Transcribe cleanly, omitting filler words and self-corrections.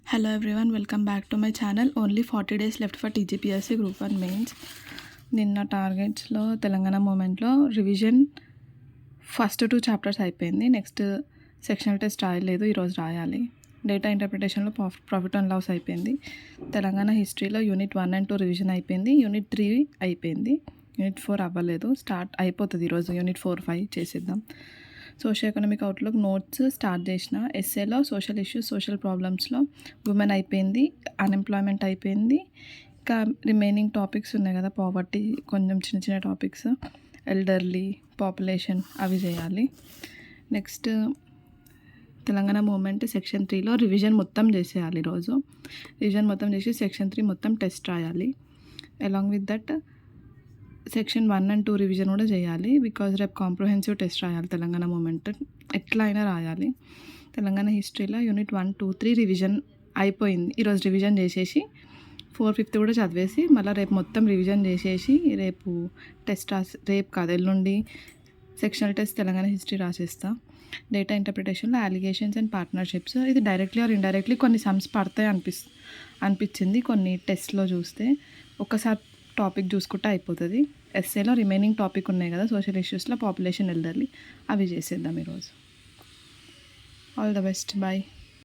Hello everyone, welcome back to my channel. Only 40 days left for TGPSC Group 1 mains. నిన్న టార్గెట్స్లో తెలంగాణ మూమెంట్లో revision first 2 chapters అయిపోయింది. Next sectional test రాయలేదు, ఈరోజు రాయాలి. Data ఇంటర్ప్రిటేషన్లో profit and loss అయిపోయింది. తెలంగాణ హిస్టరీలో యూనిట్ 1 and 2 రివిజన్ అయిపోయింది. యూనిట్ 3 అయిపోయింది. యూనిట్ 4 అవ్వలేదు, స్టార్ట్ అయిపోతుంది ఈరోజు. యూనిట్ 4, 5 చేసేద్దాం. Social economic outlook notes start చేసిన. ఎస్ఏలో సోషల్ ఇష్యూస్, సోషల్ ప్రాబ్లమ్స్లో ఉమెన్ అయిపోయింది, అన్ఎంప్లాయ్మెంట్ అయిపోయింది. ఇంకా రిమైనింగ్ టాపిక్స్ ఉన్నాయి కదా, పావర్టీ, కొంచెం చిన్న చిన్న టాపిక్స్, ఎల్డర్లీ, పాపులేషన్, అవి చేయాలి. నెక్స్ట్ తెలంగాణ మూమెంట్ సెక్షన్ 3లో రివిజన్ మొత్తం చేసేయాలి ఈరోజు. రివిజన్ మొత్తం చేసి సెక్షన్ 3 మొత్తం టెస్ట్ రాయాలి. Along with that section 1 and 2 revision కూడా చేయాలి. బికాజ్ రేపు కాంప్రహెన్సివ్ టెస్ట్ రాయాలి. తెలంగాణ మూమెంట్ ఎట్లా అయినా రాయాలి. తెలంగాణ హిస్టరీలో యూనిట్ 1, 2, 3 రివిజన్ అయిపోయింది. ఈరోజు రివిజన్ చేసేసి 4, 5 కూడా చదివేసి మళ్ళీ రేపు మొత్తం రివిజన్ చేసేసి రేపు టెస్ట్ రేపు కాదు ఎల్లుండి సెక్షనల్ టెస్ట్ తెలంగాణ హిస్టరీ రాసేస్తా. డేటా ఇంటర్ప్రిటేషన్లో అలిగేషన్స్ అండ్ పార్ట్నర్షిప్స్, ఇది డైరెక్ట్లీ ఆర్ ఇండైరెక్ట్లీ కొన్ని సమ్స్ పడతాయి అనిపించింది కొన్ని టెస్ట్లో చూస్తే. ఒకసారి టాపిక్ చూసుకుంటే అయిపోతుంది. ఎస్ఏలో రిమైనింగ్ టాపిక్ ఉన్నాయి కదా, సోషల్ ఇష్యూస్లో పాపులేషన్, ఎల్డర్లీ, అవి చేసేద్దాం ఈరోజు. All the best, bye.